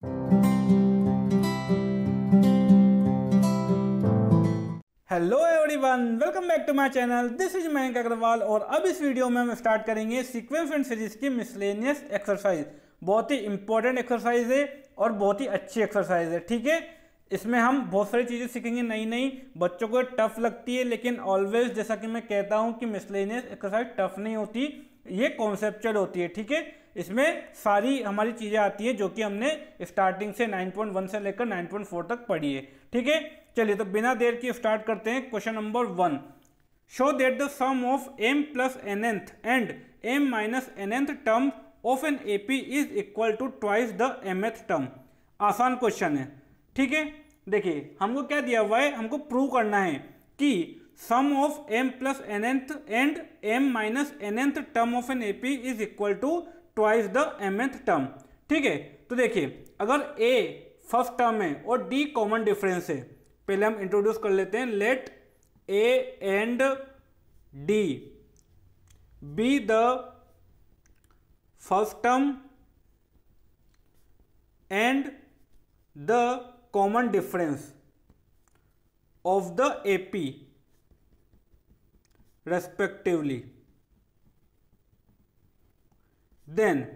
Hello everyone, welcome back to my channel. This is Mayank Agarwal और अब इस वीडियो में हम स्टार्ट करेंगे सीक्वेंस एंड सीरीज की मिसलेनियस एक्सरसाइज। बहुत ही इंपॉर्टेंट एक्सरसाइज है और बहुत ही अच्छी एक्सरसाइज है। ठीक है, इसमें हम बहुत सारी चीज़ें सीखेंगे नई नई। बच्चों को टफ लगती है, लेकिन ऑलवेज जैसा कि मैं कहता हूँ कि मिसलेनियस एक्सरसाइज टफ नहीं होती, ये कॉन्सेप्चुअल होती है। ठीक है, इसमें सारी हमारी चीज़ें आती हैं जो कि हमने स्टार्टिंग से 9.1 से लेकर 9.4 तक पढ़ी है। ठीक है, चलिए तो बिना देर के स्टार्ट करते हैं। Question number 1, show that the sum of m plus nth and m minus nth term of an AP is equal to twice the mth term. आसान क्वेश्चन है। ठीक है, देखिए हमको क्या दिया हुआ है, हमको प्रूव करना है कि sum of m plus nth and m minus nth term of an AP is equal to twice the mth term. ठीक है, तो देखिए अगर a फर्स्ट टर्म है और d कॉमन डिफरेंस है, पहले हम इंट्रोड्यूस कर लेते हैं। Let a and d be the first term and the common difference of the AP respectively. Then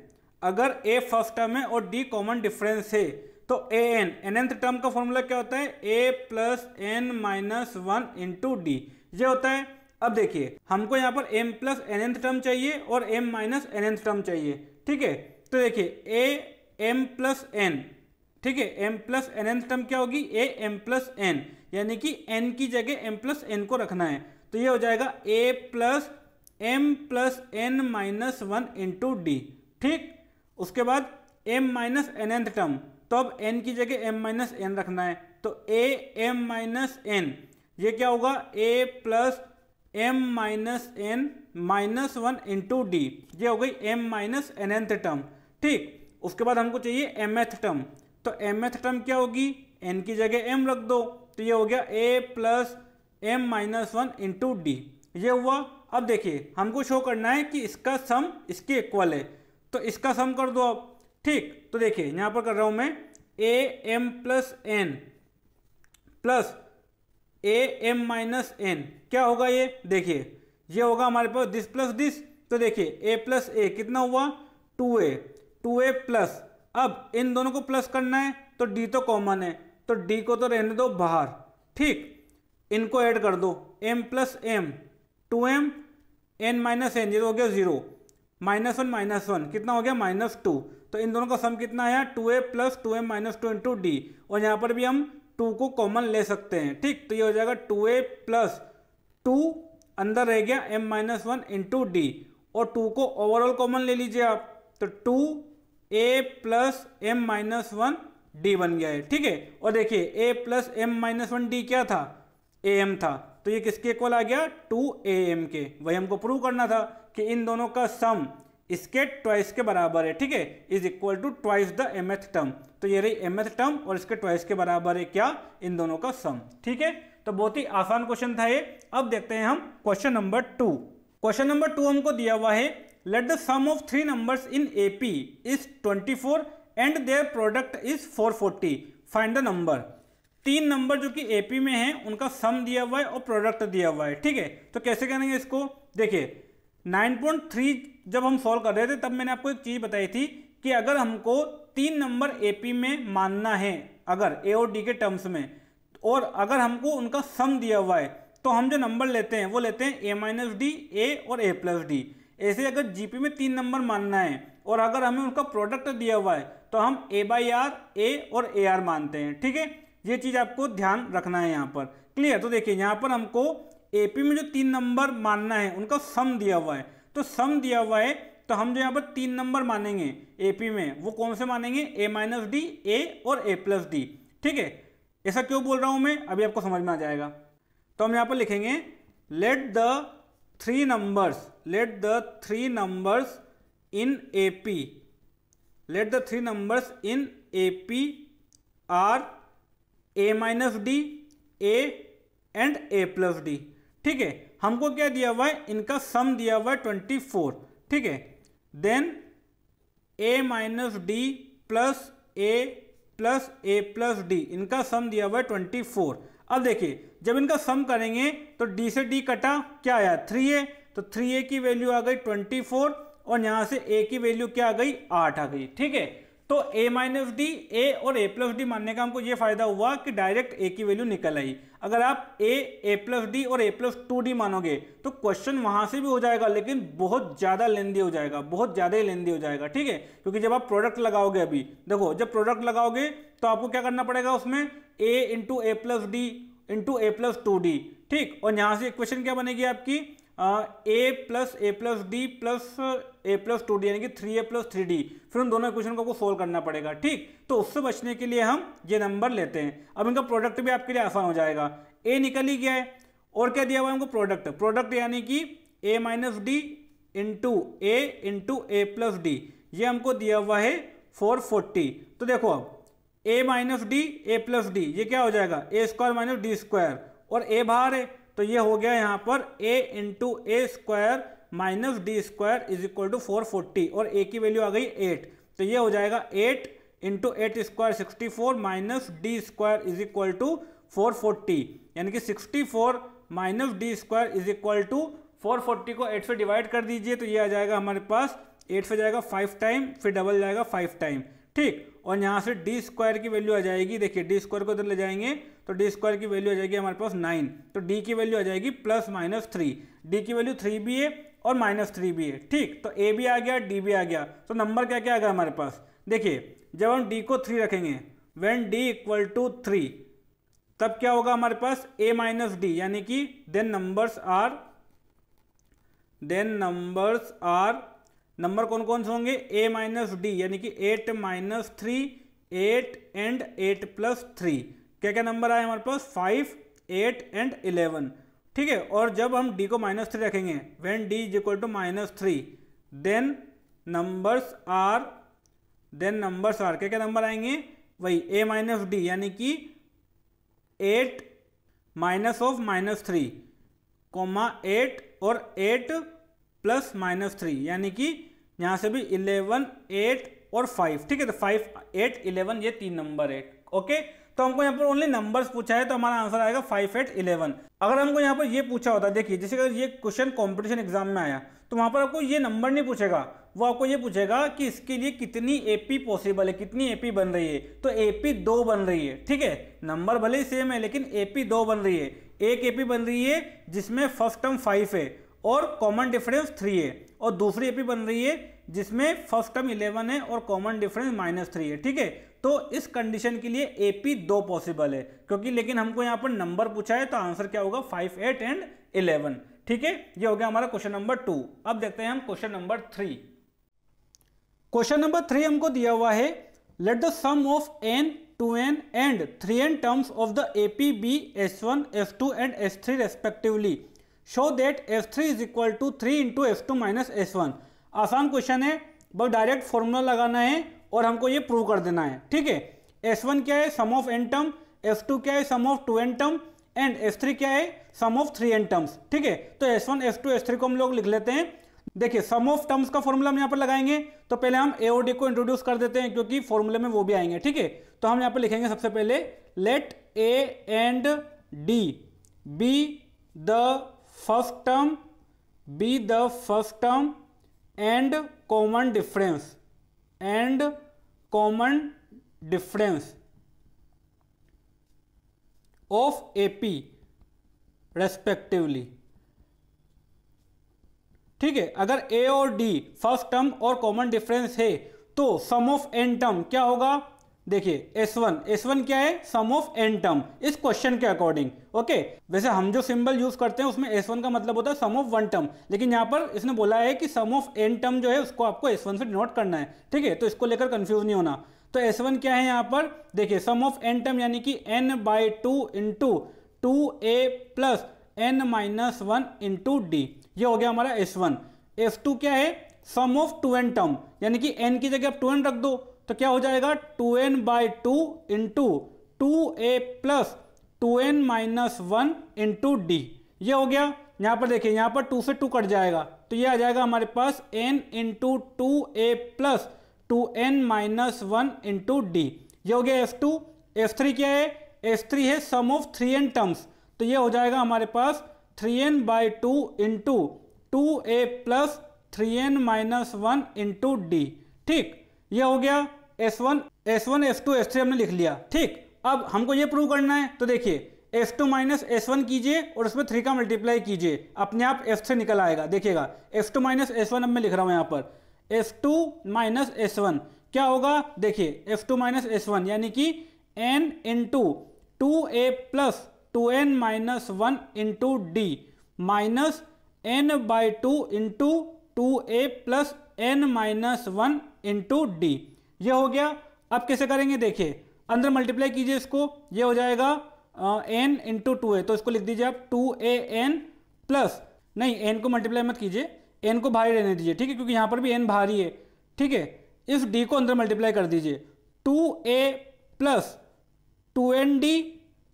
अगर a फर्स्ट टर्म है और d कॉमन डिफरेंस है तो an nth टर्म का फॉर्मूला क्या होता है, a plus n minus 1 into d, ये होता है। अब देखिए हमको यहाँ पर m प्लस nth टर्म चाहिए और m माइनस nth टर्म चाहिए। ठीक है, तो देखिए a m प्लस n, ठीक है, m प्लस nth टर्म क्या होगी, a m प्लस n, यानी कि n की जगह m प्लस n को रखना है, तो ये हो जाएगा a plus m plus n minus 1 into D. ठीक, उसके बाद m माइनस nth टर्म, तो अब n की जगह m माइनस n रखना है, तो a m माइनस n, ये क्या होगा, a plus m minus n minus 1 into d, ये हो गई m माइनस nth टर्म। ठीक, उसके बाद हमको चाहिए mth टर्म, तो mth टर्म क्या होगी, n की जगह m रख दो, तो ये हो गया a plus m minus 1 into d, ये हुआ। अब देखिए हमको शो करना है कि इसका सम इसके इक्वल है, तो इसका सम कर दो अब। ठीक, तो देखिए यहाँ पर कर रहा हूँ मैं a m plus n plus a m minus n, क्या होगा ये, देखिए ये होगा हमारे पास दिस प्लस दिस, तो देखिए a प्लस a कितना हुआ, 2a प्लस, अब इन दोनों को प्लस करना है तो d तो कॉमन है, तो d को तो रहने दो बाहर। ठीक, इनको ऐड कर दो, m plus m 2m n minus n, ये तो हो गया 0, माइनस 1 माइनस 1 कितना हो गया, माइनस 2, तो इन दोनों का सम कितना आया, 2a plus 2m minus 2 into D, और यहाँ पर भी हम 2 को कॉमन ले सकते हैं। ठीक, तो ये हो जाएगा 2a प्लस 2, अंदर रह गया m माइनस 1 इंटू डी, और 2 को ओवरऑल कॉमन ले लीजिए आप, तो 2a plus m minus 1 D बन गया है। ठीक है, और देखिए a plus m minus 1 D क्या था, am था, तो ये किसके इक्वल आ गया, 2am के। वही हमको प्रूव करना था कि इन दोनों का सम इसके ट्वाइस के बराबर है। ठीक है, is equal to twice the mth term, तो ये रही mth टर्म और इसके ट्वाइस के बराबर है क्या, इन दोनों का सम। ठीक है, तो बहुत ही आसान क्वेश्चन था ये। अब देखते हैं हम क्वेश्चन नंबर 2। क्वेश्चन नंबर 2 हमको दिया हुआ है, let the sum of 3 numbers in AP is 24 and their product is 440, find the number. 3 number जो कि AP में है उनका सम दिया हुआ है और प्रोडक्ट दिया हुआ है। ठीक है, तो कैसे करेंगे इसको, देखिए 9.3 जब हम सॉल्व कर रहे थे तब मैंने आपको एक चीज़ बताई थी कि अगर हमको 3 नंबर AP में मानना है, अगर A और D के टर्म्स में, और अगर हमको उनका सम दिया हुआ है, तो हम जो नंबर लेते हैं वो लेते हैं a माइनस डी, a और a प्लस डी। ऐसे अगर GP में 3 नंबर मानना है और अगर हमें उनका प्रोडक्ट दिया हुआ है तो हम a बाई आर, a और AR मानते हैं। ठीक है, ये चीज़ आपको ध्यान रखना है यहाँ पर। क्लियर, तो देखिए यहाँ पर हमको AP में जो 3 नंबर मानना है उनका सम दिया हुआ है, तो सम दिया हुआ है, तो हम जो यहाँ पर 3 नंबर मानेंगे AP में वो कौन से मानेंगे, a माइनस डी, a और a प्लस डी। ठीक है, ऐसा क्यों बोल रहा हूँ मैं, अभी आपको समझ में आ जाएगा। तो हम यहाँ पर लिखेंगे let the 3 numbers in AP, let the 3 numbers in AP are a minus d, a and a plus d. ठीक है, हमको क्या दिया हुआ है, इनका सम दिया हुआ है 24। ठीक है, then a minus d plus a plus a plus d, इनका सम दिया हुआ है 24। अब देखिए जब इनका सम करेंगे तो डी से डी कटा, क्या आया 3a, तो 3a की वैल्यू आ गई 24 और यहाँ से a की वैल्यू क्या आ गई 8 आ गई। ठीक है, तो a माइनस डी, a और a प्लस डी मानने का हमको ये फायदा हुआ कि डायरेक्ट a की वैल्यू निकल आई। अगर आप a प्लस डी और a प्लस 2d मानोगे तो क्वेश्चन वहां से भी हो जाएगा, लेकिन बहुत ज्यादा लेंदी हो जाएगा, बहुत ज्यादा ही लेंदी हो जाएगा। ठीक है, क्योंकि जब आप प्रोडक्ट लगाओगे, अभी देखो जब प्रोडक्ट लगाओगे तो आपको क्या करना पड़ेगा, उसमें a into A plus D into A plus 2d। ठीक, और यहाँ से इक्वेशन क्या बनेगी आपकी, ए plus D plus a plus 2d, यानी कि 3a प्लस 3d। फिर उन दोनों इक्वेशन को आपको सोल्व करना पड़ेगा। ठीक, तो उससे बचने के लिए हम ये नंबर लेते हैं। अब इनका प्रोडक्ट भी आपके लिए आसान हो जाएगा। a निकल ही गया है और क्या दिया हुआ है हमको, प्रोडक्ट यानी कि a minus D into A plus D, ये हमको दिया हुआ है 440। तो देखो अब a minus D A plus D, ये क्या हो जाएगा ए स्क्वायर माइनस डी स्क्वायर, और a बाहर है तो ये हो गया यहाँ पर a into a square minus d square is equal to 440, और a की वैल्यू आ गई 8, तो ये हो जाएगा 8 into 8 square 64 minus d square is equal to 440, यानी कि 64 minus d square is equal to 440 को 8 से डिवाइड कर दीजिए तो ये आ जाएगा हमारे पास 8 से जाएगा 5 टाइम, फिर डबल जाएगा 5 टाइम। ठीक, और यहाँ से डी स्क्वायर की वैल्यू आ जाएगी, देखिए डी स्क्वायर को इधर ले जाएंगे तो डी स्क्वायर की वैल्यू आ जाएगी हमारे पास 9, तो डी की वैल्यू आ जाएगी प्लस माइनस 3, डी की वैल्यू 3 भी है और माइनस 3 भी है। ठीक, तो ए भी आ गया, डी भी आ गया, तो नंबर क्या क्या आ गया हमारे पास, देखिए जब हम डी को 3 रखेंगे, व्हेन डी इक्वल टू 3, तब क्या होगा हमारे पास a माइनस डी, यानी कि देन नंबर्स आर नंबर कौन कौन से होंगे, a माइनस डी यानी कि 8 माइनस 3, 8 एंड 8 प्लस 3, क्या क्या नंबर आए हमारे पास 5, 8 एंड 11। ठीक है, और जब हम d को माइनस 3 रखेंगे, when d is equal to minus 3, then numbers are क्या क्या नंबर आएंगे, वही a माइनस डी यानी कि 8 माइनस ऑफ माइनस 3, 8 और 8 प्लस माइनस 3, यानी कि यहाँ से भी 11, 8 और 5। ठीक है, तो 5, 8, 11 ये 3 नंबर है। ओके, तो हमको यहाँ पर ओनली नंबर्स पूछा है तो हमारा आंसर आएगा 5, 8, 11। अगर हमको यहाँ पर ये पूछा होता, देखिए जैसे अगर ये क्वेश्चन कंपटीशन एग्जाम में आया तो वहाँ पर आपको ये नंबर नहीं पूछेगा, वो आपको ये पूछेगा कि इसके लिए कितनी एपी पॉसिबल है, कितनी एपी बन रही है, तो एपी 2 बन रही है। ठीक है, नंबर भले ही सेम है लेकिन एपी 2 बन रही है। एक एपी बन रही है जिसमें फर्स्ट टर्म 5 है और कॉमन डिफरेंस 3 है, और दूसरी एपी बन रही है जिसमें फर्स्ट टर्म 11 है और कॉमन डिफरेंस -3 है। ठीक है, तो इस कंडीशन के लिए एपी 2 पॉसिबल है, क्योंकि लेकिन हमको यहाँ पर नंबर पूछा है तो आंसर क्या होगा 5, 8 एंड 11। ठीक है, ये हो गया हमारा क्वेश्चन नंबर 2। अब देखते हैं हम क्वेश्चन नंबर 3। क्वेश्चन नंबर 3 हमको दिया हुआ है, let the sum of n, 2n and 3n terms of the AP be S1, S2 and S3 respectively, show that S3 is equal to 3 into S2 minus S1। आसान question है, बस direct formula लगाना है और हमको ये prove कर देना है। ठीक है, S1 क्या है, सम ऑफ n टर्म, S2 क्या है, सम of 2n term, and S3 क्या है, सम ऑफ 3n टर्म्स। ठीक है, तो S1, S2, S3 को हम लोग लिख लेते हैं। देखिए सम ऑफ टर्म्स का फॉर्मूला हम यहाँ पर लगाएंगे तो पहले हम ए और डी को इंट्रोड्यूस कर देते हैं क्योंकि फॉर्मूले में वो भी आएंगे। ठीक है, तो हम यहाँ पर लिखेंगे सबसे पहले, let a and d be the first term and common difference of AP respectively. ठीक है, अगर ए और डी फर्स्ट टर्म और कॉमन डिफरेंस है तो सम ऑफ एन टर्म क्या होगा, देखिए S1 क्या है, सम ऑफ एन टर्म इस क्वेश्चन के अकॉर्डिंग। ओके, वैसे हम जो सिंबल यूज करते हैं उसमें S1 का मतलब होता है सम ऑफ 1 टर्म, लेकिन यहाँ पर इसने बोला है कि सम ऑफ एन टर्म जो है उसको आपको S1 से डिनोट करना है। ठीक है, तो इसको लेकर कंफ्यूज नहीं होना। तो S1 क्या है यहाँ पर, देखिए सम ऑफ एन टर्म यानी कि n/2 into 2a plus n-1 into d, ये हो गया हमारा S1। S2 क्या है, सम ऑफ 2n टर्म, यानी कि n की जगह आप 2n रख दो तो क्या हो जाएगा 2n/2 into 2a plus 2n-1 into d, ये हो गया। यहाँ पर देखिए, यहाँ पर 2 से 2 कट जाएगा तो ये आ जाएगा हमारे पास n into 2a plus 2n-1 into d, ये हो गया F2। F3 क्या है? F3 है सम ऑफ 3n टर्म्स, तो ये हो जाएगा हमारे पास 3n/2 into 2a plus 3n minus 1 into D. ठीक, ये हो गया S1, S2, S3 हमने लिख लिया। ठीक, अब हमको ये प्रूव करना है, तो देखिए S2 माइनस S1 कीजिए और उसमें 3 का मल्टीप्लाई कीजिए, अपने आप F3 निकल आएगा। देखिएगा F2 माइनस S1 अब मैं लिख रहा हूँ यहाँ पर, F2 माइनस S1 क्या होगा? देखिए F2 माइनस S1 यानी कि n into 2a plus 2n minus 1 into D minus n/2 into 2a plus n minus 1 into d. ये हो गया। अब कैसे करेंगे? देखिए अंदर मल्टीप्लाई कीजिए इसको, ये हो जाएगा n इंटू 2a, तो इसको लिख दीजिए आप 2an प्लस, नहीं n को मल्टीप्लाई मत कीजिए, n को भारी रहने दीजिए। ठीक है, क्योंकि यहाँ पर भी n भारी है। ठीक है, इस d को अंदर मल्टीप्लाई कर दीजिए, 2a plus 2nd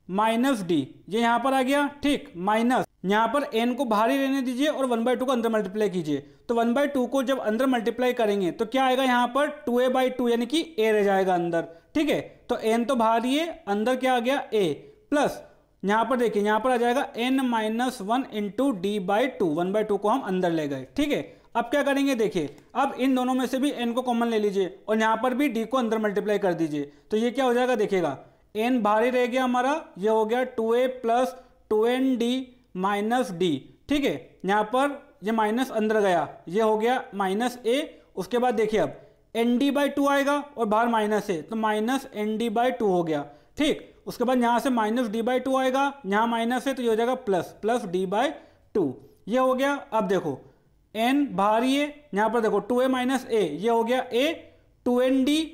minus D, ये यहाँ पर आ गया। ठीक, माइनस यहाँ पर n को बाहर ही रहने दीजिए और 1/2 को अंदर मल्टीप्लाई कीजिए, तो 1/2 को जब अंदर मल्टीप्लाई करेंगे तो क्या आएगा यहाँ पर 2a/2 यानी कि a रह जाएगा अंदर। ठीक है, तो n तो बाहर ही है, अंदर क्या आ गया a प्लस यहाँ पर देखिए यहाँ पर आ जाएगा n माइनस 1 इंटू d/2, 1/2 को हम अंदर ले गए। ठीक है, अब क्या करेंगे? देखिए अब इन दोनों में से भी n को कॉमन ले लीजिए और यहाँ पर भी d को अंदर मल्टीप्लाई कर दीजिए, तो ये क्या हो जाएगा? देखिएगा n बाहर रह गया हमारा, ये हो गया 2a plus 2nd minus D. ठीक है, यहाँ पर ये माइनस अंदर गया, ये हो गया माइनस a। उसके बाद देखिए अब nd/2 आएगा और बाहर माइनस है, तो माइनस nd/2 हो गया। ठीक, उसके बाद यहाँ से माइनस d/2 आएगा, यहाँ माइनस है तो ये हो जाएगा प्लस d/2, ये हो गया। अब देखो n बाहर ही है, यहाँ पर देखो 2a माइनस a, ये हो गया a 2nd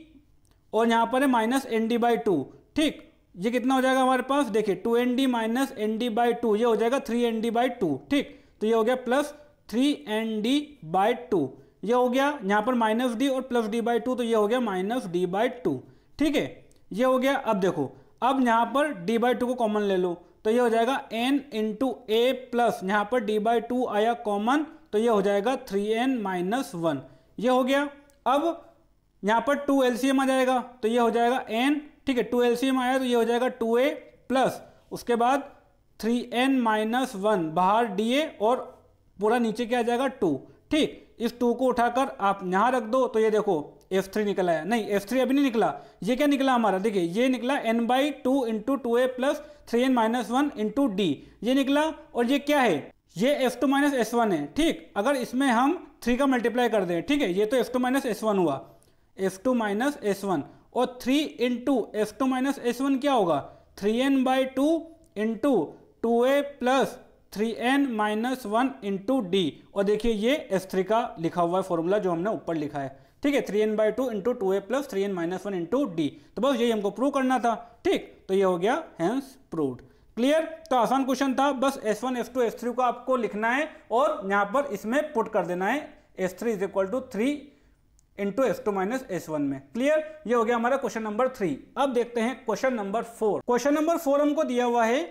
और यहाँ पर है माइनस nd/2। ठीक, ये कितना हो जाएगा हमारे पास? देखिए 2nd माइनस nd/2, ये हो जाएगा 3nd/2। ठीक, तो ये हो गया प्लस 3nd/2, ये हो गया यहाँ पर माइनस डी और प्लस d/2, तो ये हो गया माइनस d/2। ठीक है, ये हो गया। अब देखो अब यहाँ पर d/2 को कॉमन ले लो, तो ये हो जाएगा n इंटू a प्लस यहाँ पर d/2 आया कॉमन, तो ये हो जाएगा 3n माइनस 1, ये हो गया। अब यहाँ पर 2 LCM आ जाएगा, तो ये हो जाएगा n। ठीक है, 2 LCM आया तो ये हो जाएगा 2a प्लस उसके बाद 3n माइनस 1 बाहर da और पूरा नीचे क्या आ जाएगा 2। ठीक, इस 2 को उठाकर आप यहाँ रख दो, तो ये देखो F3 निकला है। नहीं, F3 अभी नहीं निकला, ये क्या निकला हमारा? देखिए ये निकला n/2 into 2a plus 3n minus 1 into d, ये निकला। और ये क्या है? ये F2 माइनस S1 है। ठीक, अगर इसमें हम 3 का मल्टीप्लाई कर दें, ठीक है, ये तो F2 माइनस S1 हुआ, F2 माइनस S1 और 3 इंटू F2 माइनस S1 क्या होगा? 3n/2 into 2a plus 3n minus 1 into D. और देखिए ये S3 का लिखा हुआ है फॉर्मूला जो हमने ऊपर लिखा है। ठीक है, 3n/2 into 2a plus 3n minus 1 into D, तो बस यही हमको प्रूव करना था। ठीक, तो ये हो गया हेंस प्रूव्ड। क्लियर? तो आसान क्वेश्चन था, बस S1 S2 S3 को आपको लिखना है और यहाँ पर इसमें पुट कर देना है S3 is equal to 3 into S2 minus S1 में। क्लियर? ये हो गया हमारा क्वेश्चन नंबर 3। अब देखते हैं क्वेश्चन नंबर 4। क्वेश्चन नंबर 4 हमको दिया हुआ है,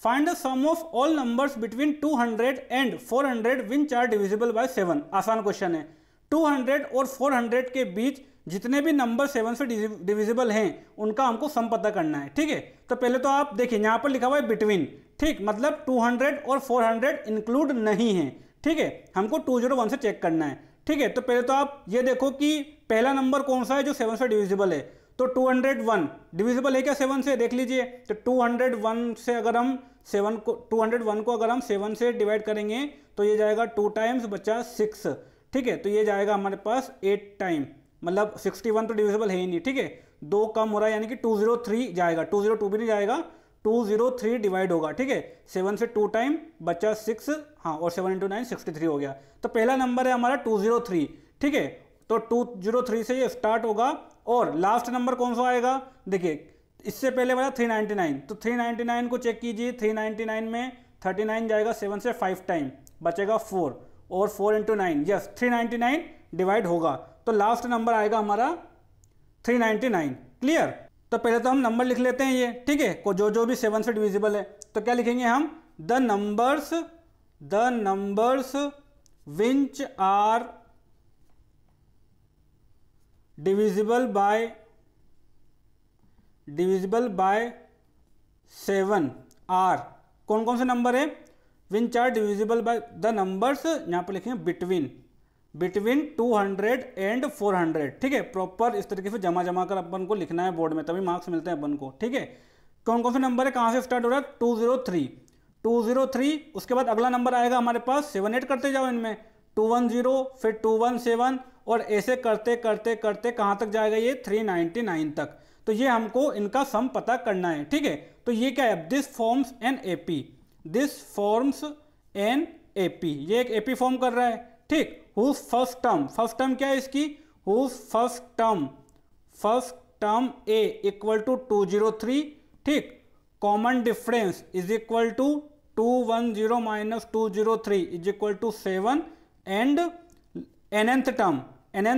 find the sum of all numbers between 200 and 400 which are divisible by 7। आसान क्वेश्चन है। 200 और 400 के बीच जितने भी नंबर 7 से डिविजिबल हैं उनका हमको सम पता करना है। ठीक है, तो पहले तो आप देखिए यहाँ पर लिखा हुआ है बिटवीन। ठीक, मतलब 200 और 400 इंक्लूड नहीं है। ठीक है, हमको 201 से चेक करना है। ठीक है, तो पहले तो आप ये देखो कि पहला नंबर कौन सा है जो 7 से डिविजिबल है, तो 201 डिविजिबल है क्या 7 से? देख लीजिए, तो 201 से अगर हम 201 को अगर हम 7 से डिवाइड करेंगे तो ये जाएगा 2 टाइम्स बचा 6। ठीक है, तो ये जाएगा हमारे पास 8 टाइम, मतलब 61 तो डिविजिबल है ही नहीं। ठीक है, 2 कम हो रहा है यानी कि 203 जाएगा, 202 भी नहीं जाएगा, 203 डिवाइड होगा। ठीक है, 7 से 2 टाइम बचा 6, हाँ, और 7 इंटू 9 63 हो गया। तो पहला नंबर है हमारा 203। ठीक है, तो 203 से ये स्टार्ट होगा और लास्ट नंबर कौन सा आएगा? देखिए इससे पहले वाला 399, तो 399 को चेक कीजिए। 399 में 39 जाएगा 7 से 5 टाइम, बचेगा 4 और 4 इंटू 9, यस 399 डिवाइड होगा, तो लास्ट नंबर आएगा हमारा 399। क्लियर? तो पहले तो हम नंबर लिख लेते हैं ये। ठीक है, को जो भी 7 से डिविजिबल है, तो क्या लिखेंगे हम? The numbers which are divisible by divisible by 7 are कौन कौन से नंबर है, which are divisible by the numbers, यहाँ पर लिखेंगे बिटवीन 200 एंड 400। ठीक है, प्रॉपर इस तरीके से जमा कर अपन को लिखना है बोर्ड में, तभी मार्क्स मिलते हैं अपन को। ठीक है, कौन कौन से नंबर है, कहाँ से स्टार्ट हो रहा है, 203, उसके बाद अगला नंबर आएगा हमारे पास 7 8 करते जाओ इनमें, 210, फिर 217 और ऐसे करते करते करते कहाँ तक जाएगा ये 399 तक। तो ये हमको इनका सम पता करना है। ठीक है, तो ये क्या है, दिस फॉर्म्स एन एपी, ये एक एपी फॉर्म कर रहा है। ठीक, हुज फर्स्ट टर्म क्या है इसकी, whose first term a equal to 203। ठीक, common difference is equal to 210 minus 203 is equal to 7 and nth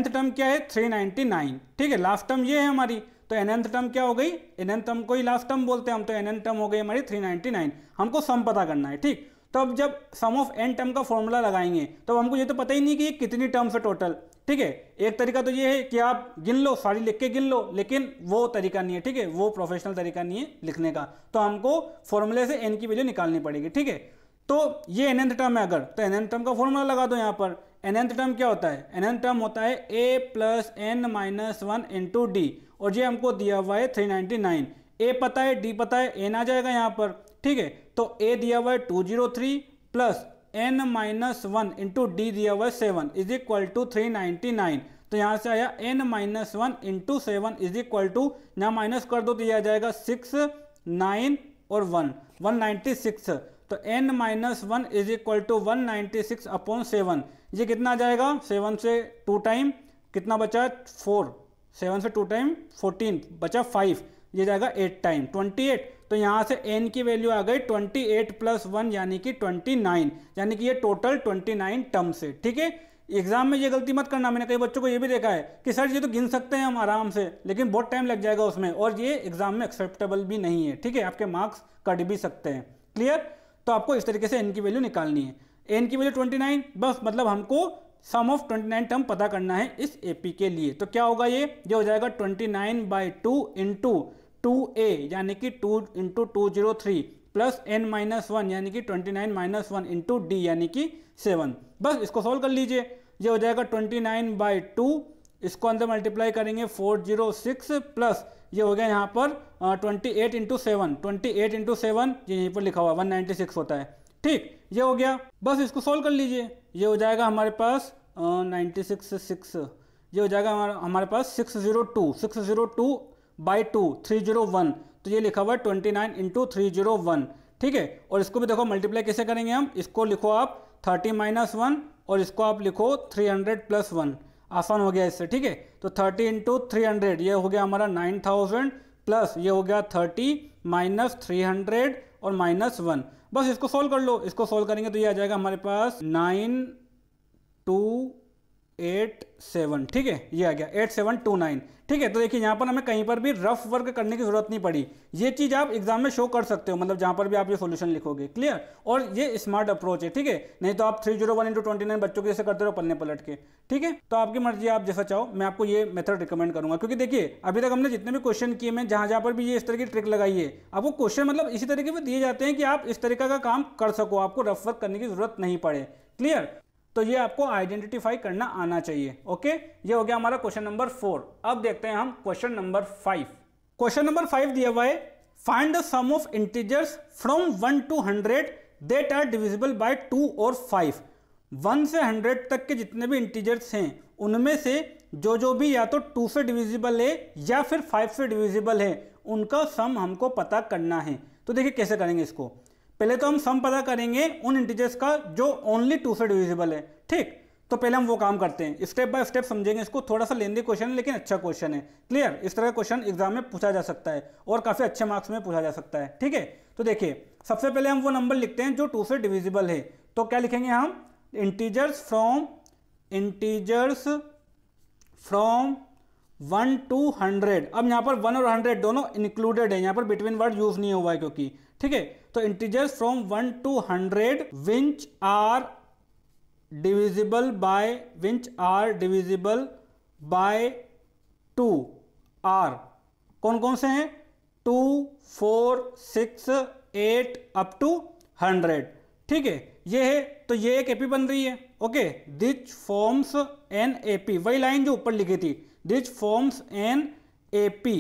term क्या है 399। ठीक है, लास्ट टर्म ये है हमारी, तो nth टर्म क्या हो गई, nth टर्म को ही लास्ट टर्म बोलते हैं हम, तो nth टर्म हो गई हमारी 399। हमको सम पता करना है। ठीक, तो अब जब सम ऑफ n टर्म का फॉर्मूला लगाएंगे तो हमको ये तो पता ही नहीं कि ये कितनी टर्म्स है टोटल। ठीक है, एक तरीका तो ये है कि आप गिन लो, सारी लिख के गिन लो, लेकिन वो तरीका नहीं है। ठीक है, वो प्रोफेशनल तरीका नहीं है लिखने का, तो हमको फॉर्मूले से n की वैल्यू निकालनी पड़ेगी। ठीक है, तो ये nth टर्म है अगर, तो nth टर्म का फॉर्मूला लगा दो यहाँ पर। nth टर्म क्या होता है, nth टर्म होता है a plus n minus 1 into D, और ये हमको दिया हुआ है 399। a पता है, d पता है, n आ जाएगा यहाँ पर। ठीक है, तो a दिया हुआ है 203 plus n minus 1 into D दिया हुआ है 7 इज इक्वल टू 399। तो यहाँ से आया n minus 1 into 7 is equal to, यहाँ माइनस कर दो तो यह आ जाएगा 6 9 और 1 196। तो n minus 1 is equal to 196 upon 7, ये कितना आ जाएगा, 7 से 2 टाइम कितना बचा 4, 7 से 2 टाइम 14 बचा 5, ये जाएगा 8 टाइम 28। तो यहाँ से n की वैल्यू आ गई 28 प्लस 1 यानी कि 29, यानी कि ये टोटल 29 टर्म्स है। ठीक है, एग्जाम में ये गलती मत करना, मैंने कई बच्चों को ये भी देखा है कि सर ये तो गिन सकते हैं हम आराम से, लेकिन बहुत टाइम लग जाएगा उसमें, और ये एग्जाम में एक्सेप्टेबल भी नहीं है। ठीक है, आपके मार्क्स कट भी सकते हैं। क्लियर, तो आपको इस तरीके से n की वैल्यू निकालनी है। n की वैल्यू 29, बस मतलब हमको सम ऑफ 29 टर्म पता करना है इस एपी के लिए। तो क्या होगा, ये हो जाएगा 29/2 इंटू 2a यानी कि 2 इंटू 203 प्लस n माइनस 1 यानी कि 29 माइनस 1 इंटू डी यानी कि 7। बस इसको सॉल्व कर लीजिए, ये हो जाएगा 29/2, इसको अंदर मल्टीप्लाई करेंगे 406 प्लस ये हो गया यहाँ पर 28 इंटू 7, 28 इंटू 7 ये यहीं पर लिखा हुआ 196 होता है। ठीक, ये हो गया, बस इसको सॉल्व कर लीजिए, ये हो जाएगा हमारे पास 96 ये हो जाएगा हमारे पास 602/2 301, तो ये लिखा हुआ है 29 इंटू 301। ठीक है, और इसको भी देखो मल्टीप्लाई कैसे करेंगे हम, इसको लिखो आप 30 माइनस 1 और इसको आप लिखो 300 प्लस 1, आसान हो गया इससे। ठीक है, तो 30 इंटू 300 ये हो गया हमारा 9000 प्लस ये हो गया 30 माइनस 300 और माइनस 1, बस इसको सोल्व कर लो। इसको सोल्व करेंगे तो ये आ जाएगा हमारे पास 9287। ठीक है, ये आ गया 8729। ठीक है, तो देखिए यहाँ पर हमें कहीं पर भी रफ वर्क करने की जरूरत नहीं पड़ी, ये चीज आप एग्जाम में शो कर सकते हो, मतलब जहां पर भी आप ये सॉल्यूशन लिखोगे। क्लियर, और ये स्मार्ट अप्रोच है। ठीक है, नहीं तो आप 301 इंटू 29 बच्चों के जैसे करते रहो पलने पलट के। ठीक है, तो आपकी मर्जी, आप जैसा चाहो, मैं आपको ये मेथड रिकमेंड करूंगा, क्योंकि देखिए अभी तक हमने जितने भी क्वेश्चन किए, मैं जहां पर भी ये इस तरह की ट्रिक लगाई है, आपको क्वेश्चन मतलब इसी तरीके से दिए जाते हैं कि आप इस तरीका का काम कर सको, आपको रफ वर्क करने की जरूरत नहीं पड़े। क्लियर, तो ये आपको आइडेंटिफाई करना आना चाहिए। ओके, ये हो गया हमारा क्वेश्चन नंबर 4। अब देखते हैं हम क्वेश्चन नंबर 5। क्वेश्चन नंबर 5 दिया हुआ है, find the sum of integers from 1 to 100 that are divisible by 2 और 5। 1 से 100 तक के जितने भी इंटीजर्स हैं उनमें से जो भी या तो 2 से डिविजिबल है या फिर 5 से डिविजिबल है, उनका सम हमको पता करना है। तो देखिए कैसे करेंगे इसको, पहले तो हम सम पता करेंगे उन इंटीजर्स का जो ओनली 2 से डिविजिबल है। ठीक, तो पहले हम वो काम करते हैं, स्टेप बाय स्टेप समझेंगे इसको। थोड़ा सा लेंदी क्वेश्चन है लेकिन अच्छा क्वेश्चन है। क्लियर, इस तरह का क्वेश्चन एग्जाम में पूछा जा सकता है और काफी अच्छे मार्क्स में पूछा जा सकता है। ठीक है, तो देखिए सबसे पहले हम वो नंबर लिखते हैं जो 2 से डिविजिबल है। तो क्या लिखेंगे हम, इंटीजर्स फ्रॉम 1 to 100। अब यहाँ पर 1 और 100 दोनों इंक्लूडेड है, यहाँ पर बिटवीन वर्ड यूज नहीं हुआ है क्योंकि। ठीक है, तो integers from 1 to 100 which are divisible by 2 are, कौन कौन से हैं, 2 4 6 8 अप टू 100। ठीक है, ये है, तो ये एक एपी बन रही है। Okay, which forms an AP, वही लाइन जो ऊपर लिखी थी, which forms an AP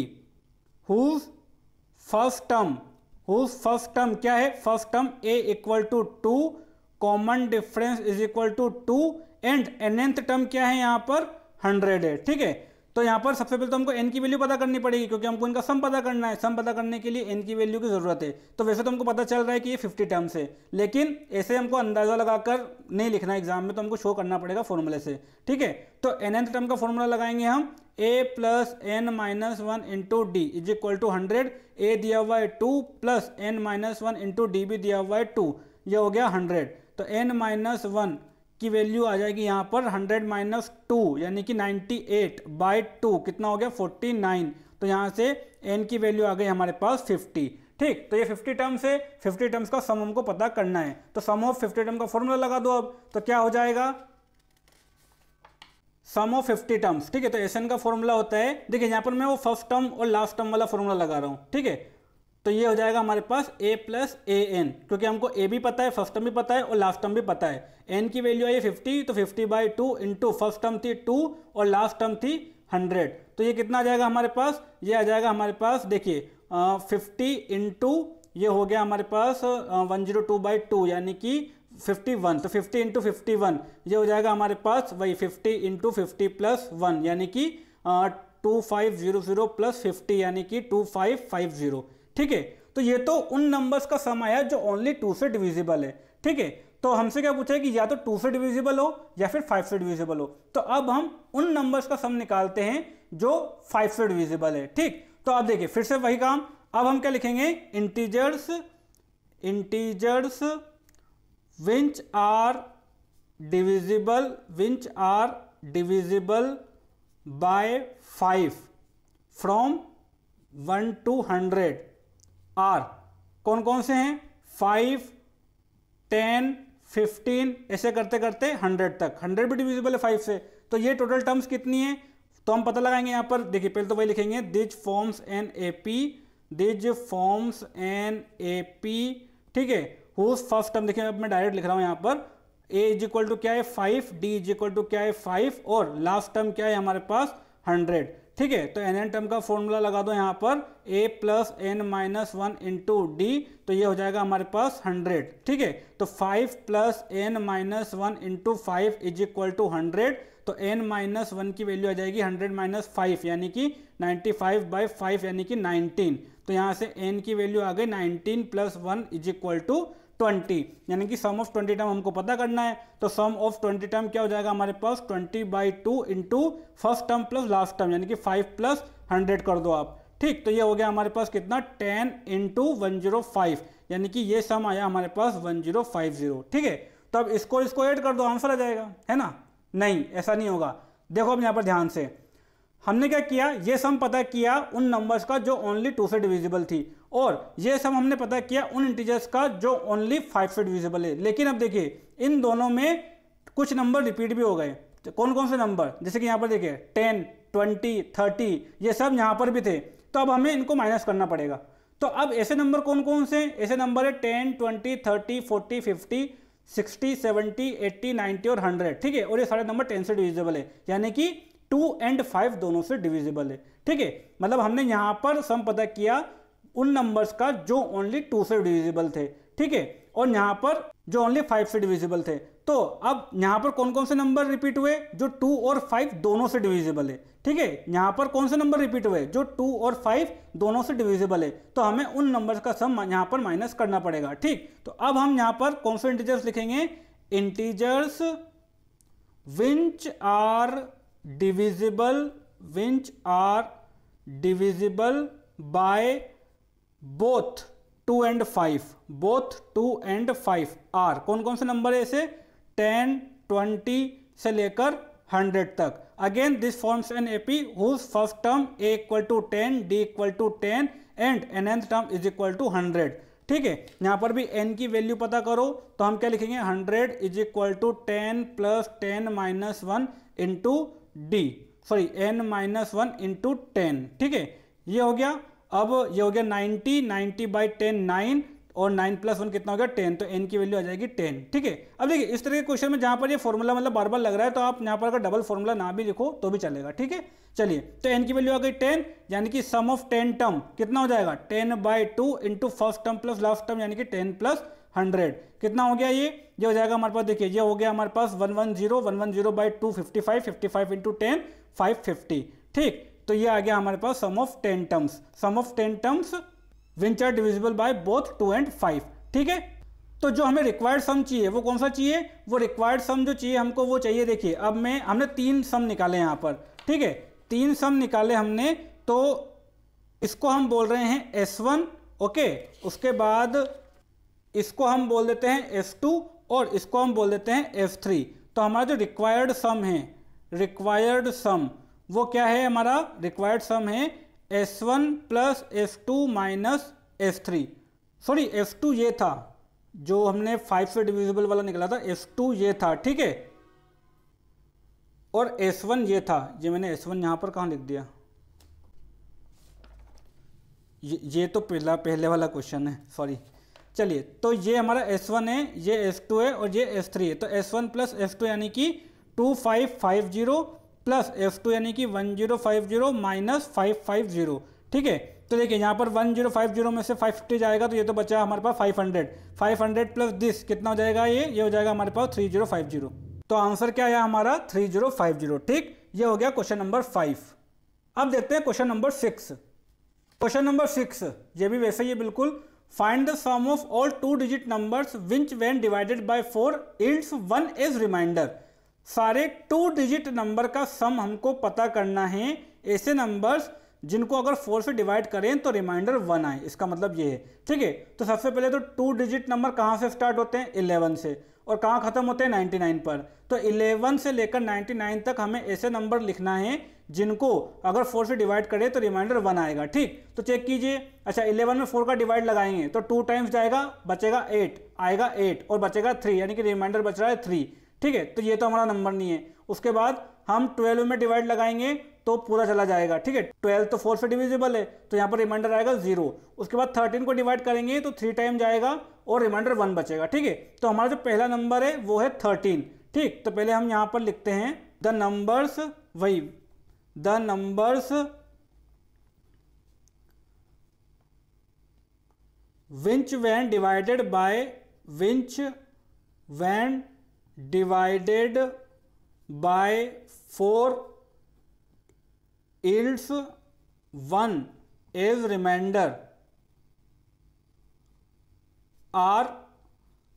whose first term क्या है, first term a equal to 2, common difference is equal to 2 and nth term क्या है यहाँ पर 100 है। ठीक है, तो यहाँ पर सबसे पहले तो हमको n की वैल्यू पता करनी पड़ेगी, क्योंकि हमको इनका सम पता करना है। सम पता करने के लिए n की वैल्यू की जरूरत है। तो वैसे तो हमको पता चल रहा है कि ये 50 टर्म्स है, लेकिन ऐसे हमको अंदाजा लगाकर नहीं लिखना एग्जाम में, तो हमको शो करना पड़ेगा फॉर्मूले से। ठीक है, तो nth टर्म का फॉर्मूला लगाएंगे हम, a plus n minus 1 into d is equal to 100। a दिया हुआ है 2 plus n minus 1 into d भी दिया हुआ है 2, ये हो गया 100। तो n माइनस 1 की वैल्यू आ जाएगी यहाँ पर 100 माइनस 2 यानी कि 98 बाई 2 कितना हो गया 49। तो यहाँ से n की वैल्यू आ गई हमारे पास 50। ठीक, तो ये 50 टर्म्स है, 50 टर्म्स का सम हमको पता करना है। तो सम ऑफ 50 टर्म का फॉर्मूला लगा दो अब, तो क्या हो जाएगा, सम ऑफ 50 टर्म्स। ठीक है, तो एसएन का फॉर्मूला होता है, देखिए यहाँ पर मैं वो फर्स्ट टर्म और लास्ट टर्म वाला फॉर्मूला लगा रहा हूँ। ठीक है, तो ये हो जाएगा हमारे पास a प्लस ए एन, क्योंकि हमको a भी पता है, फर्स्ट टर्म भी पता है और लास्ट टर्म भी पता है। n की वैल्यू आई 50, तो 50 बाई 2 इंटू फर्स्ट टर्म थी 2 और लास्ट टर्म थी 100। तो ये कितना आ जाएगा हमारे पास, ये आ जाएगा हमारे पास, देखिए 50 इंटू ये हो गया हमारे पास 102 बाई 2 यानी कि 51। तो 50 इंटू 51 ये हो जाएगा हमारे पास वही 50 इंटू 50 प्लस 1 यानी कि 2500 प्लस 50 यानी कि 2550। ठीक है, तो ये तो उन नंबर्स का सम आया जो ओनली 2 से डिविजिबल है। ठीक है, तो हमसे क्या पूछा है कि या तो 2 से डिविजिबल हो या फिर 5 से डिविजिबल हो। तो अब हम उन नंबर्स का सम निकालते हैं जो 5 से डिविजिबल है। ठीक, तो अब देखिए फिर से वही काम, अब हम क्या लिखेंगे, integers which are divisible by 5 from 1 to 100 are कौन कौन से हैं, 5, 10, 15 ऐसे करते करते 100 तक। 100 भी डिविजिबल है 5 से, तो ये टोटल टर्म्स कितनी है, तो हम पता लगाएंगे यहाँ पर। देखिए पहले तो वही लिखेंगे, दिज फॉर्म्स एन एपी। ठीक है, हुज फर्स्ट टर्म, देखिए अब मैं डायरेक्ट लिख रहा हूँ यहाँ पर, a इज इक्वल टू क्या है 5, d इज इक्वल टू क्या है 5 और लास्ट टर्म क्या है हमारे पास 100। ठीक है, तो nn टर्म का फॉर्मूला लगा दो यहाँ पर, a plus n minus 1 into D, तो ये हो जाएगा हमारे पास 100। ठीक है, तो 5 plus n minus 1 into 5 is equal to 100। तो n माइनस 1 की वैल्यू आ जाएगी 100 माइनस 5 यानी कि 95 बाई 5 यानी कि 19। तो यहाँ से n की वैल्यू आ गई 19 प्लस 1 इज इक्वल टू 20, यानी कि सम ऑफ 20 टर्म हमको पता करना है। तो सम ऑफ 20 टर्म क्या हो जाएगा हमारे पास, 20 by 2 into first term plus last term यानी कि 5 प्लस 100 कर दो आप। ठीक, तो ये हो गया हमारे पास कितना 10 इंटू 105 यानी कि ये सम आया हमारे पास 1050। ठीक है, तो अब इसको ऐड कर दो, आंसर आ जाएगा, है ना। नहीं, ऐसा नहीं होगा। देखो अब यहाँ पर ध्यान से, हमने क्या किया, ये सम पता किया उन नंबर्स का जो ओनली 2 से डिविजिबल थी, और ये सम हमने पता किया उन इंटीजर्स का जो ओनली 5 से डिविजिबल है। लेकिन अब देखिए इन दोनों में कुछ नंबर रिपीट भी हो गए। तो कौन कौन से नंबर, जैसे कि यहाँ पर देखिए 10, 20, 30 ये सब यहाँ पर भी थे, तो अब हमें इनको माइनस करना पड़ेगा। तो अब ऐसे नंबर कौन कौन से, ऐसे नंबर है 10, 20, 30, 40, 50, 60, 70, 80, 90 और 100। ठीक है, और ये सारे नंबर 10 से डिविजिबल है, यानी कि 2 और 5 दोनों से डिविजिबल है। ठीक है, मतलब हमने यहाँ पर सम पता किया उन नंबर्स का जो ओनली 2 से डिविजिबल थे। ठीक है, और यहाँ पर जो ओनली 5 से डिविजिबल थे। तो अब यहाँ पर कौन कौन से नंबर रिपीट हुए, जो 2 और 5 दोनों से डिविजिबल है। ठीक है, यहाँ पर कौन से नंबर रिपीट हुए, जो 2 और 5 दोनों से डिविजिबल है। तो हमें उन नंबर्स का सम यहाँ पर माइनस करना पड़ेगा। ठीक, तो अब हम यहाँ पर कौन से इंटीजर्स लिखेंगे, integers which are divisible by both 2 and 5, both 2 and 5 are कौन कौन से नंबर है ऐसे, 10, 20 से लेकर 100 तक। Again this forms an AP whose first term a equal to 10, d equal to 10 and nth term is equal to 100। ठीक है, यहाँ पर भी n की वैल्यू पता करो, तो हम क्या लिखेंगे 100 is equal to 10 plus 10 minus 1 into d, sorry n minus 1 into 10। ठीक है, ये हो गया। अब ये हो गया 90, 90 बाई 10 9, और 9 + 1 कितना हो गया 10, तो n की वैल्यू आ जाएगी 10। ठीक है, अब देखिए इस तरह के क्वेश्चन में जहाँ पर ये फॉर्मूला मतलब बार बार लग रहा है तो आप यहाँ पर अगर डबल फॉर्मूला ना भी लिखो तो भी चलेगा। ठीक है, चलिए तो n की वैल्यू आ गई 10, यानी कि सम ऑफ 10 टर्म कितना हो जाएगा 10/2 into first term plus last term, यानी कि 10 + 100 कितना हो गया ये हो जाएगा हमारे पास, देखिए ये हो गया हमारे पास 110, 110/2 55, 55 इंटू 10 550। ठीक, तो ये आ गया हमारे पास sum of 10 terms, sum of 10 terms which are divisible by both 2 and 5। ठीक है, तो जो हमें रिक्वायर्ड सम चाहिए वो कौन सा चाहिए, वो रिक्वायर्ड सम जो चाहिए हमको वो चाहिए, देखिए अब हमने 3 सम निकाले यहाँ पर। ठीक है, 3 सम निकाले हमने, तो इसको हम बोल रहे हैं S1। ओके, उसके बाद इसको हम बोल देते हैं S2 और इसको हम बोल देते हैं S3। तो हमारा जो रिक्वायर्ड सम है, रिक्वायर्ड सम वो क्या है, हमारा रिक्वायर्ड सम है S1 + S2 - S3। Sorry S2 ये था जो हमने 5 से डिविजिबल वाला निकला था, S2 ये था। ठीक है, और S1 ये था, ये मैंने S1 यहां पर कहां लिख दिया, ये तो पहले वाला क्वेश्चन है, सॉरी। चलिए, तो ये हमारा S1 है, ये S2 है और ये S3 है। तो S1 + S2 यानी कि 2550 प्लस S2 यानी कि 1050 - 550। ठीक है, तो देखिए यहाँ पर 1050 में से 550 जाएगा तो ये तो बचा हमारे पास 500, 500 प्लस दिस कितना हो जाएगा, ये हो जाएगा हमारे पास 3050। तो आंसर क्या आया हमारा 3050। ठीक, ये हो गया क्वेश्चन नंबर 5। अब देखते हैं क्वेश्चन नंबर 6। क्वेश्चन नंबर 6 ये भी वैसे ही है बिल्कुल। Find the sum of all 2 digit numbers which when divided by 4 yields 1 as remainder. सारे 2 डिजिट नंबर का सम हमको पता करना है, ऐसे नंबर्स जिनको अगर 4 से डिवाइड करें तो रिमाइंडर 1 आए, इसका मतलब ये है। ठीक है, तो सबसे पहले तो 2 डिजिट नंबर कहाँ से स्टार्ट होते हैं 11 से, और कहाँ खत्म होते हैं 99 पर। तो 11 से लेकर 99 तक हमें ऐसे नंबर लिखना है जिनको अगर 4 से डिवाइड करें तो रिमाइंडर 1 आएगा। ठीक, तो चेक कीजिए। अच्छा, 11 में 4 का डिवाइड लगाएंगे तो 2 टाइम्स जाएगा, बचेगा 8, आएगा 8 और बचेगा 3, यानी कि रिमाइंडर बच रहा है 3। ठीक है, तो ये तो हमारा नंबर नहीं है। उसके बाद हम 12 में डिवाइड लगाएंगे तो पूरा चला जाएगा। ठीक है, 12 तो 4 से डिविजिबल है तो यहाँ पर रिमाइंडर आएगा 0। उसके बाद 13 को डिवाइड करेंगे तो 3 टाइम जाएगा और रिमाइंडर 1 बचेगा। ठीक है, तो हमारा जो पहला नंबर है वो है 13। ठीक, तो पहले हम यहाँ पर लिखते हैं द नंबर्स, वही the numbers which when divided by, which when divided by 4 yields 1 as remainder are.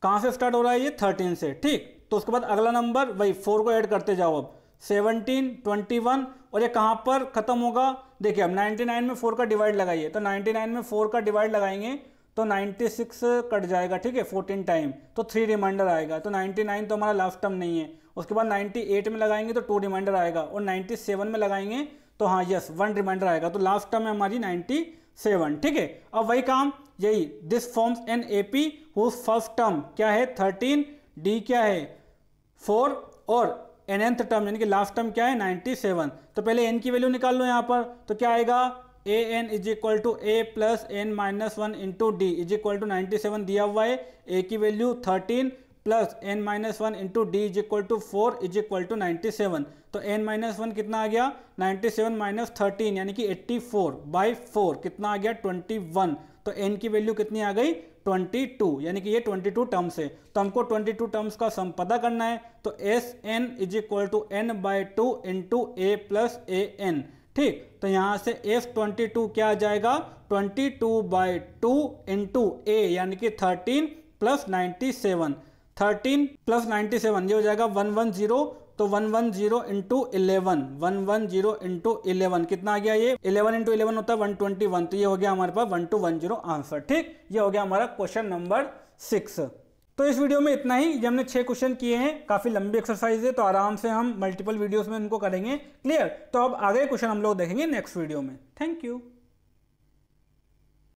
कहां से स्टार्ट हो रहा है ये 13 से। ठीक, तो उसके बाद अगला नंबर वही 4 को ऐड करते जाओ, अब 17, 21, और ये कहां पर खत्म होगा, देखिए अब 99 में 4 का डिवाइड लगाइए, तो 99 में 4 का डिवाइड लगाएंगे तो 96 कट जाएगा। ठीक है, 14 टाइम, तो 3 रिमाइंडर आएगा। तो 99 तो हमारा लास्ट टर्म नहीं है। उसके बाद 98 में लगाएंगे तो 2 रिमाइंडर आएगा, और 97 में लगाएंगे तो हाँ यस 1 रिमाइंडर आएगा। तो लास्ट टर्म है हमारी 97। ठीक है, अब वही काम, यही this forms an AP whose first term क्या है 13, डी क्या है 4, और nth टर्म यानी कि लास्ट टर्म क्या है 97। तो पहले n की वैल्यू निकाल लो यहाँ पर, तो क्या आएगा an = a + n - 1 into D = 97 दिया हुआ है। a की value 13 plus n - 1 into D = 4 = 97। तो n - 1 कितना आ गया 97 - 13 यानी कि 84/4 कितना आ गया 21। तो n की वैल्यू कितनी आ गई 22, यानी कि ये 22 टर्म्स है। तो हमको 22 टर्म्स का सम पता करना है। तो Sn = n/2 into a + an। ठीक, तो यहाँ से S22 क्या आ जाएगा 22/2 इंटू a यानी कि 13 + 97, 13 + 97 ये हो जाएगा 110। तो 110 इंटू 11, 110 इंटू 11 कितना आ गया, ये 11 इंटू 11 होता है 121। तो ये हो गया हमारे पास 1210 आंसर। ठीक, ये हो गया हमारा क्वेश्चन नंबर 6। तो इस वीडियो में इतना ही। ये हमने 6 क्वेश्चन किए हैं, काफी लंबी एक्सरसाइज है, तो आराम से हम मल्टीपल वीडियोस में इनको करेंगे। क्लियर, तो अब आगे क्वेश्चन हम लोग देखेंगे नेक्स्ट वीडियो में। Thank you.